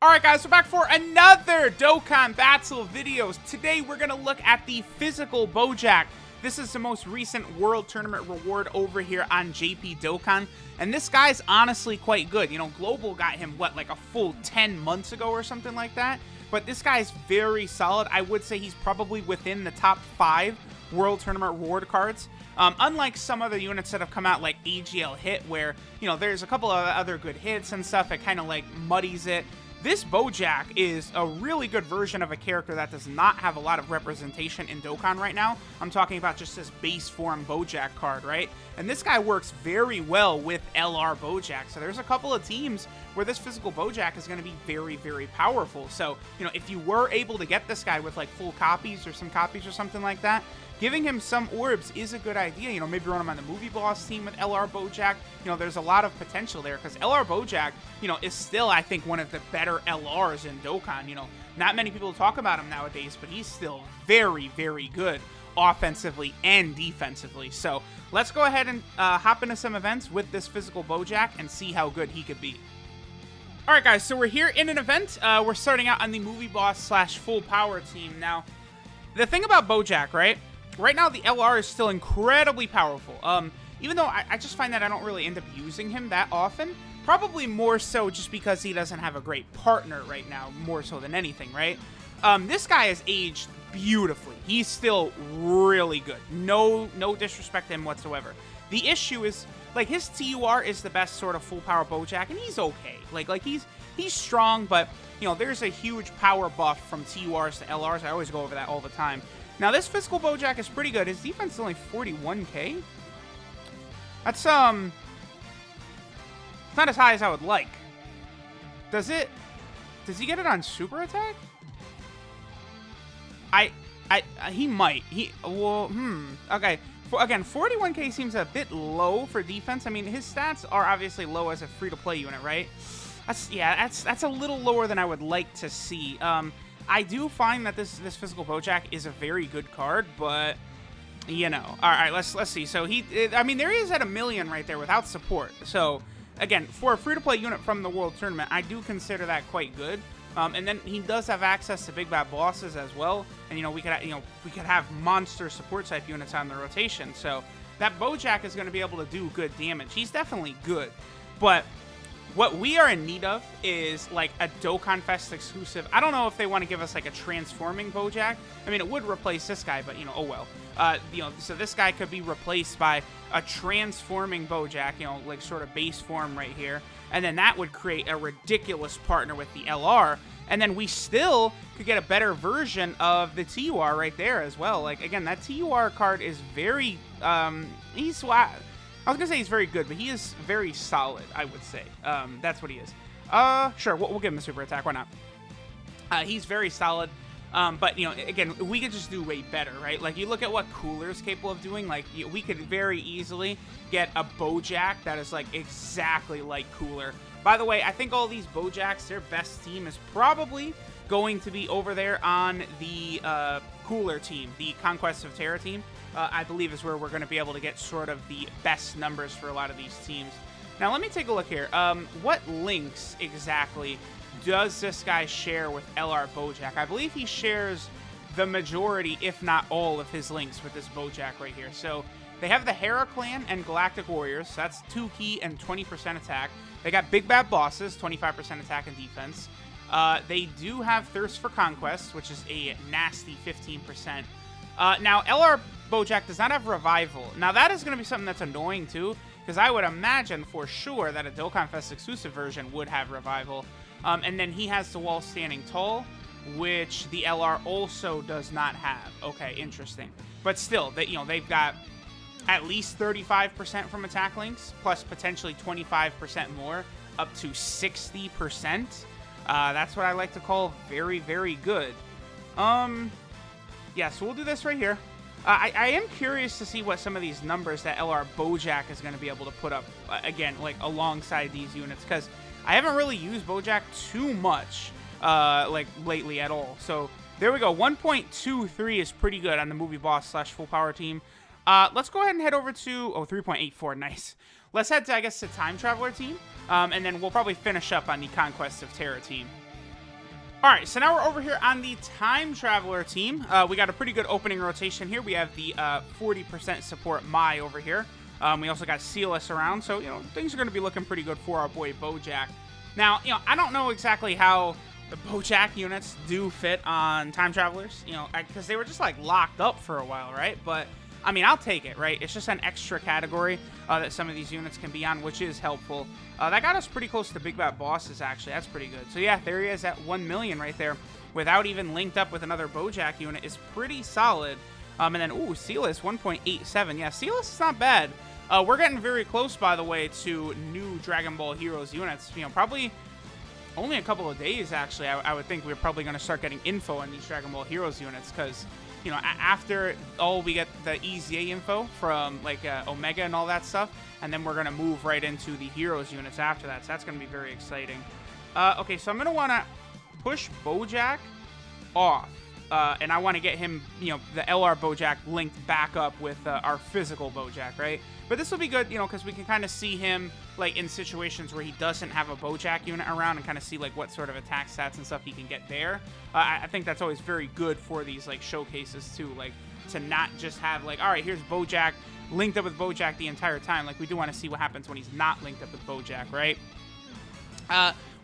Alright guys, we're back for another Dokkan Battle videos. Today we're going to look at the physical Bojack. This is the most recent World Tournament reward over here on JP Dokkan. And this guy's honestly quite good. You know, Global got him, what, like a full 10 months ago or something like that? But this guy's very solid. I would say he's probably within the top 5 World Tournament reward cards. Unlike some other units that have come out like AGL Hit, where, you know, there's a couple of other good hits and stuff. It kind of like muddies it. This Bojack is a really good version of a character that does not have a lot of representation in Dokkan right now. I'm talking about just this base form Bojack card, right? And this guy works very well with LR Bojack. So there's a couple of teams where this physical Bojack is going to be very, very powerful. So, you know, if you were able to get this guy with like full copies or some copies or something like that, giving him some orbs is a good idea. You know, maybe run him on the movie boss team with LR Bojack. You know, there's a lot of potential there because LR Bojack, you know, is still, I think, one of the better LRs in Dokkan. You know, not many people talk about him nowadays, but he's still very, very good offensively and defensively. So let's go ahead and hop into some events with this physical Bojack and see how good he could be. All right, guys, so we're here in an event. We're starting out on the movie boss / full power team. Now, the thing about Bojack, right now the LR is still incredibly powerful. Even though I just find that I don't really end up using him that often. Probably more so just because he doesn't have a great partner right now, more so than anything, right? This guy has aged beautifully. He's still really good. No disrespect to him whatsoever. The issue is, like, his TUR is the best sort of full power Bojack, and he's okay. Like he's strong, but, you know, there's a huge power buff from TURs to LRs. I always go over that all the time. Now, this physical Bojack is pretty good. His defense is only 41k. That's, it's not as high as I would like. Does he get it on super attack? He might. Okay. Again, 41k seems a bit low for defense. I mean, his stats are obviously low as a free-to-play unit, right? That's a little lower than I would like to see. I do find that this physical Bojack is a very good card, but, you know. All right, let's see. So I mean, there he is at 1 million right there without support. So again, for a free-to-play unit from the World Tournament, I do consider that quite good. And then he does have access to big bad bosses as well. And, you know, we could have monster support type units on the rotation. So that Bojack is going to be able to do good damage. He's definitely good, but what we are in need of is, like, a Dokkan Fest exclusive. I don't know if they want to give us, like, a transforming Bojack. I mean, it would replace this guy, but, you know, oh well. You know, so this guy could be replaced by a transforming Bojack, you know, like, sort of base form right here. And then that would create a ridiculous partner with the LR. And then we still could get a better version of the TUR right there as well. Like, again, that TUR card is very, I was going to say he's very good, but he is very solid, I would say. That's what he is. Sure, we'll give him a super attack. Why not? He's very solid. But, you know, again, we could just do way better, right? Like, you look at what Cooler's capable of doing. Like, we could very easily get a Bojack that is, like, exactly like Cooler. By the way, I think all these Bojacks, their best team is probably going to be over there on the Cooler team, the Conquest of Terra team. I believe is where we're going to be able to get sort of the best numbers for a lot of these teams. Now, let me take a look here. What links exactly does this guy share with LR Bojack? I believe he shares the majority, if not all, of his links with this Bojack right here. So they have the Hera Clan and Galactic Warriors. So that's 2 key and 20% attack. They got Big Bad Bosses, 25% attack and defense. They do have Thirst for Conquest, which is a nasty 15%. Now, LR Bojack does not have Revival. Now, that is going to be something that's annoying, too, because I would imagine for sure that a Dokkan Fest exclusive version would have Revival. And then he has the Wall Standing Tall, which the LR also does not have. Okay, interesting. But still, they've got at least 35% from attack links, plus potentially 25% more, up to 60%. That's what I like to call very, very good. Yeah, so we'll do this right here. I am curious to see what some of these numbers that LR Bojack is going to be able to put up, again, like, alongside these units, because I haven't really used Bojack too much, like, lately at all. So, there we go. 1.23 is pretty good on the movie boss / full power team. Let's go ahead and head over to, 3.84, nice. Let's head to, I guess, the Time Traveler team, and then we'll probably finish up on the Conquest of Terra team. All right, so now we're over here on the Time Traveler team. We got a pretty good opening rotation here. We have the 40% support Mai over here. We also got Sealess around, so, you know, things are going to be looking pretty good for our boy Bojack. Now, you know, I don't know exactly how the Bojack units do fit on Time Travelers, you know, because they were just, like, locked up for a while, right? But, I mean, I'll take it, right? It's just an extra category that some of these units can be on, which is helpful. That got us pretty close to Big Bad Bosses, actually. That's pretty good. So, yeah, there he is at 1 million right there. Without even linked up with another Bojack unit is pretty solid. And then, ooh, Sealess, 1.87. Yeah, Sealess is not bad. We're getting very close, by the way, to new Dragon Ball Heroes units. You know, probably only a couple of days, actually. I would think we're probably going to start getting info on these Dragon Ball Heroes units because, you know, after we get the EZA info from, like, Omega and all that stuff, and then we're going to move right into the Heroes units after that, so that's going to be very exciting. Okay, so I'm going to want to push Bojack off, and I want to get him, you know, the LR Bojack linked back up with our physical Bojack, right? But this will be good, you know, because we can kind of see him, like, in situations where he doesn't have a Bojack unit around and kind of see, like, what sort of attack stats and stuff he can get there. I think that's always very good for these, like, showcases, too. Like, to not just have, like, all right, here's Bojack linked up with Bojack the entire time. Like, we do want to see what happens when he's not linked up with Bojack, right?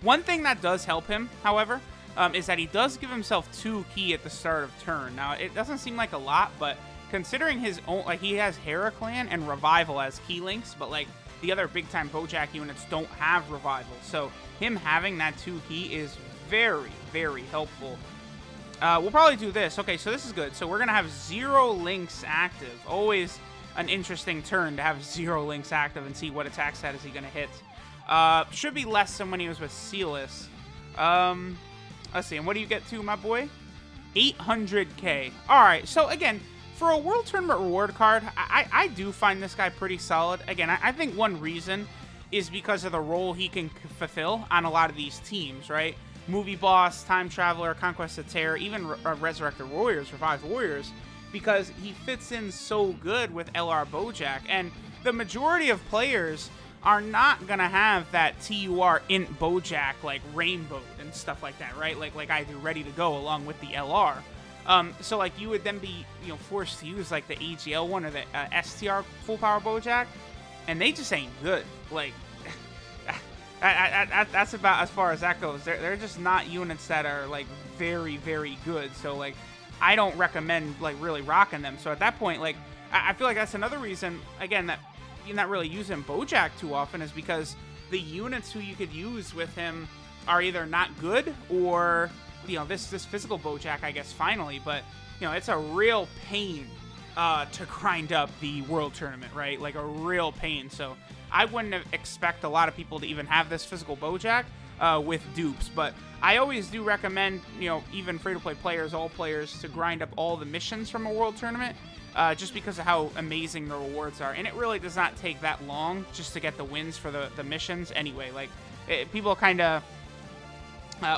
One thing that does help him, however, is that he does give himself 2 ki at the start of turn. Now, it doesn't seem like a lot, but considering his own, like, he has Heraclan and Revival as key links, but, like, the other big-time Bojack units don't have Revival. So him having that 2 ki is very, very helpful. We'll probably do this. Okay, so this is good. So we're going to have 0 links active. Always an interesting turn to have 0 links active and see what attack stat is he going to hit. Should be less than when he was with Sealess. Let's see. And what do you get to, my boy? 800k. All right. So, again, for a World Tournament reward card, I do find this guy pretty solid. Again, I think one reason is because of the role he can fulfill on a lot of these teams, right? Movie Boss, Time Traveler, Conquest of Terror, even Resurrected Warriors, Revived Warriors, because he fits in so good with LR Bojack. And the majority of players are not going to have that TUR int Bojack, like, rainbowed and stuff like that, right? Like I do, ready to go along with the LR. So, like, you would then be, you know, forced to use, like, the AGL one or the STR full power Bojack, and they just ain't good. Like, that's about as far as that goes. They're just not units that are, like, very, very good. So, like, I don't recommend, like, really rocking them. So at that point, like, I feel like that's another reason, again, that you're not really using Bojack too often, is because the units who you could use with him are either not good or, you know, this physical Bojack, I guess, finally, but, you know, it's a real pain to grind up the World Tournament, right? Like, a real pain. So I wouldn't expect a lot of people to even have this physical Bojack with dupes, but I always do recommend, you know, even free-to-play players, all players, to grind up all the missions from a World Tournament, just because of how amazing the rewards are. And it really does not take that long just to get the wins for the missions anyway. Like, people kind of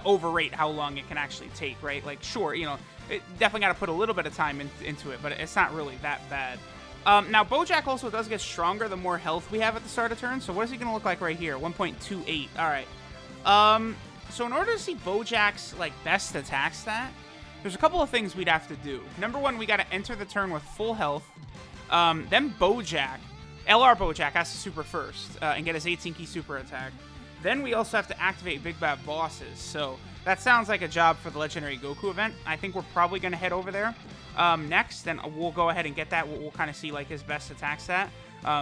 overrate how long it can actually take, right? Like, sure, you know, it definitely got to put a little bit of time into it, but it's not really that bad. Now, Bojack also does get stronger the more health we have at the start of turn. So what is he going to look like right here? 1.28. All right. So in order to see Bojack's, like, best attack stat, there's a couple of things we'd have to do. Number one, we got to enter the turn with full health. Then Bojack, LR Bojack, has to super first and get his 18 key super attack. Then we also have to activate Big Bad Bosses. So that sounds like a job for the Legendary Goku event. I think we're probably going to head over there next. Then we'll go ahead and get that. We'll kind of see, like, his best attack stat.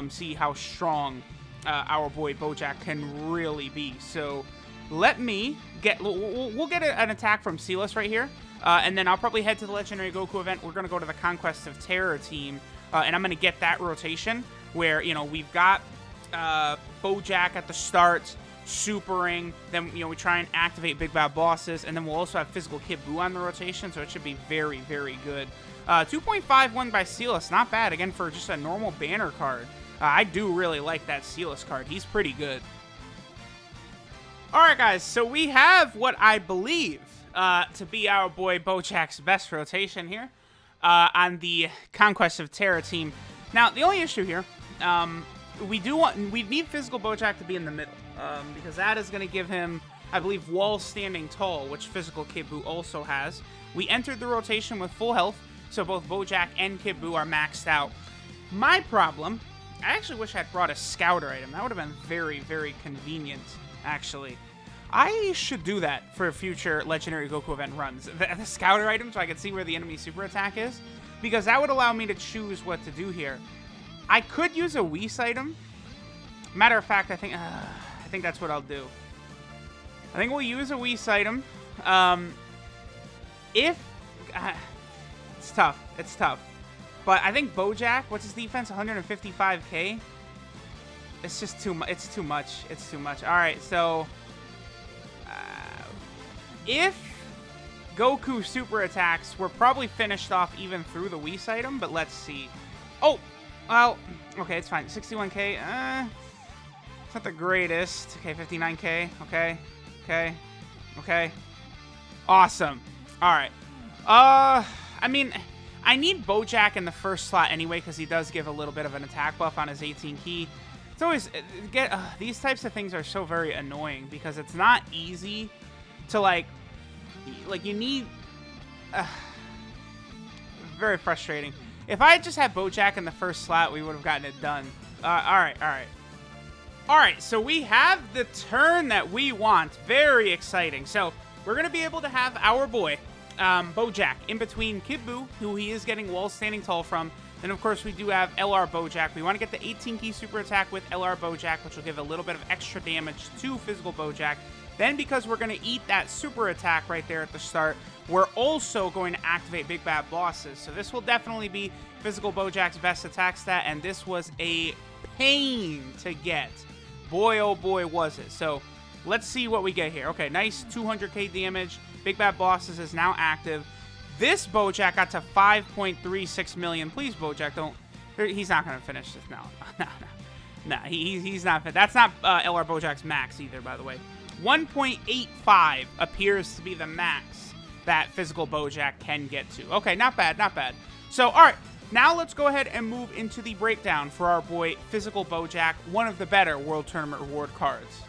See how strong our boy Bojack can really be. So let me get... We'll get an attack from Sealess right here. And then I'll probably head to the Legendary Goku event. We're going to go to the Conquest of Terror team. And I'm going to get that rotation where, you know, we've got Bojack at the start, supering, then, you know, we try and activate Big Bad Bosses, and then we'll also have Physical Kid Buu on the rotation, so it should be very, very good. 2.51 by Sealess, not bad, again, for just a normal banner card. I do really like that Sealess card. He's pretty good. Alright, guys, so we have what I believe to be our boy Bojack's best rotation here on the Conquest of Terror team. Now, the only issue here, we need Physical Bojack to be in the middle, because that is going to give him I believe wall standing tall, which physical Kid Buu also has. We entered the rotation with full health, so both Bojack and Kid Buu are maxed out. My problem, I actually wish I'd brought a scouter item. That would have been very, very convenient, actually. I should do that for future Legendary Goku event runs. The scouter item, so I can see where the enemy super attack is, because that would allow me to choose what to do here. I could use a Whis item. Matter of fact, I think that's what I'll do. I think we'll use a Whis item. It's tough. It's tough. But I think Bojack, what's his defense? 155k. It's just too much. It's too much. It's too much. All right, so if Goku super attacks, we're probably finished off even through the Whis item. But let's see. Oh, well, okay, it's fine. 61k. It's not the greatest. Okay, 59k. Okay. Okay. Okay. Awesome. All right. I mean, I need Bojack in the first slot anyway because he does give a little bit of an attack buff on his 18 key. It's always these types of things are so very annoying because it's not easy to like you need very frustrating. If I had just had Bojack in the first slot, we would have gotten it done. All right, so we have the turn that we want. Very exciting. So we're going to be able to have our boy, Bojack, in between Kid Buu, who he is getting wall standing tall from. Then, of course, we do have LR Bojack. We want to get the 18 key super attack with LR Bojack, which will give a little bit of extra damage to physical Bojack. Then, because we're going to eat that super attack right there at the start, we're also going to activate Big Bad Bosses. So this will definitely be physical Bojack's best attack stat, and this was a pain to get. Boy, oh boy, was it. So let's see what we get here. Okay, nice 200k damage. Big Bad Bosses is now active. This Bojack got to 5.36 million. Please, Bojack, don't. He's not going to finish this. No, he's not. That's not LR Bojack's max either, by the way. 1.85 appears to be the max that physical Bojack can get to. Okay, not bad, not bad. So, all right. Now let's go ahead and move into the breakdown for our boy Physical Bojack, one of the better World Tournament reward cards.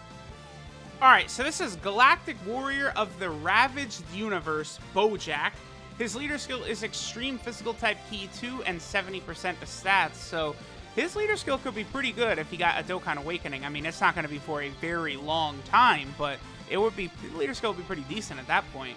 Alright, so this is Galactic Warrior of the Ravaged Universe, Bojack. His leader skill is Extreme Physical Type Key 2 and 70% to stats, so his leader skill could be pretty good if he got a Dokkan Awakening. I mean, it's not going to be for a very long time, but it would be, leader skill would be pretty decent at that point.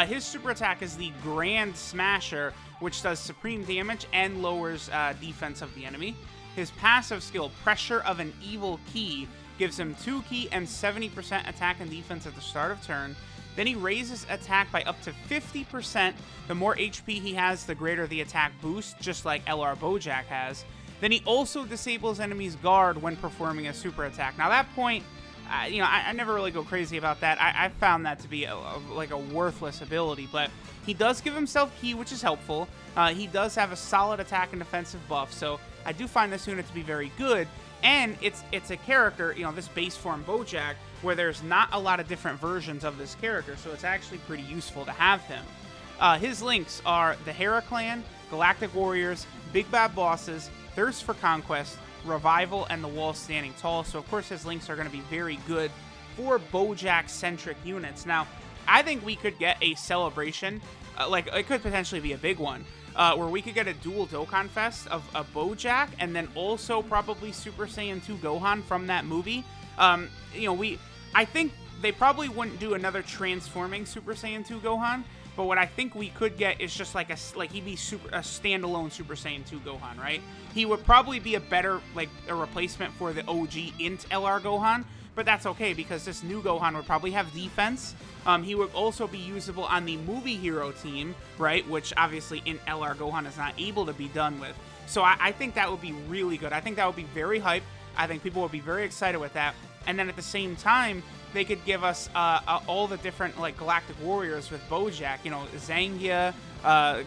His super attack is the Grand Smasher, which does supreme damage and lowers defense of the enemy. His passive skill, Pressure of an Evil Key, gives him 2 key and 70% attack and defense at the start of turn. Then he raises attack by up to 50%. The more HP he has, the greater the attack boost, just like LR Bojack has. Then he also disables enemies' guard when performing a super attack. Now, at that point, I never really go crazy about that. I found that to be like a worthless ability, but he does give himself key, which is helpful. He does have a solid attack and defensive buff, so I do find this unit to be very good. And it's a character, this base form Bojack, where there's not a lot of different versions of this character, so it's actually pretty useful to have him. His links are the Hera Clan, Galactic Warriors, Big Bad Bosses, Thirst for Conquest, Revival, and the Wall Standing Tall. So, of course, his links are going to be very good for Bojack-centric units. Now, I think we could get a celebration, it could potentially be a big one, where we could get a dual Dokkan Fest of a Bojack and then also probably Super Saiyan 2 Gohan from that movie. I think they probably wouldn't do another transforming Super Saiyan 2 Gohan, but what I think we could get is just he'd be a standalone Super Saiyan 2 Gohan, right? He would probably be a better, a replacement for the OG Int LR Gohan, but that's okay because this new Gohan would probably have defense. He would also be usable on the movie hero team, right? Which obviously Int LR Gohan is not able to be done with. So I think that would be really good. I think that would be very hype. I think people would be very excited with that. And then at the same time, they could give us all the different Galactic Warriors with Bojack. Zangia,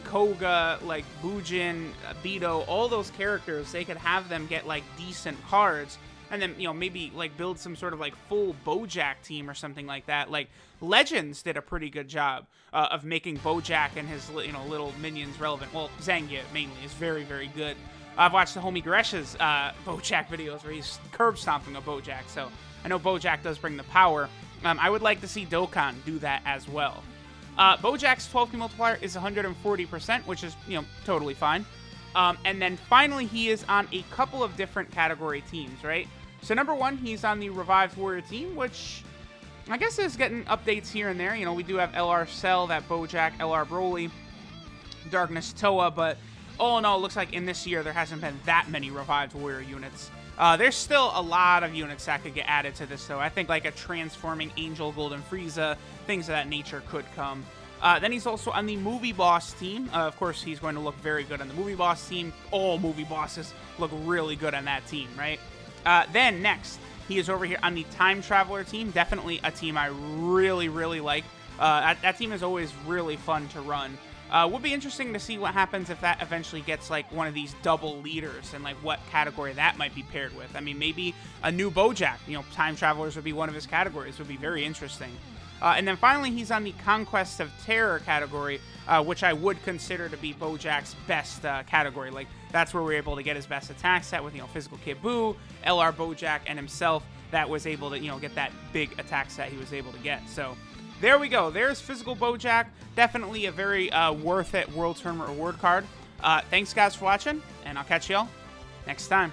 Koga, Bujin, Beto, all those characters. They could have them get decent cards, and then maybe build some sort of full Bojack team or something like that. Legends did a pretty good job of making Bojack and his little minions relevant. Well, Zangia mainly is very, very good. I've watched the homie Gresh's Bojack videos where he's curb stomping a Bojack, so I know Bojack does bring the power. I would like to see Dokkan do that as well. Bojack's 12K multiplier is 140%, which is, totally fine. And then finally, he is on a couple of different category teams, right? So number one, he's on the Revived Warrior team, which I guess is getting updates here and there. We do have LR Cell, that Bojack, LR Broly, Darkness Toa, but all in all, it looks like in this year, there hasn't been that many Revived Warrior units. There's still a lot of units that could get added to this, though. I think like a Transforming Angel, Golden Frieza, things of that nature could come. Then he's also on the Movie Boss team. Of course, he's going to look very good on the Movie Boss team. All Movie Bosses look really good on that team, right? Then next, he is over here on the Time Traveler team. Definitely a team I really, really like. That team is always really fun to run. Would be interesting to see what happens if that eventually gets like one of these double leaders and like what category that might be paired with. I mean, maybe a new Bojack, Time Travelers would be one of his categories. Would be very interesting. And then finally, he's on the Conquest of Terror category, which I would consider to be Bojack's best category. Like, that's where we're able to get his best attack set with, Physical Kid Buu, LR Bojack, and himself that was able to, get that big attack set he was able to get. So, there we go. There's Physical Bojack. Definitely a very worth it World Tournament reward card. Thanks, guys, for watching, and I'll catch y'all next time.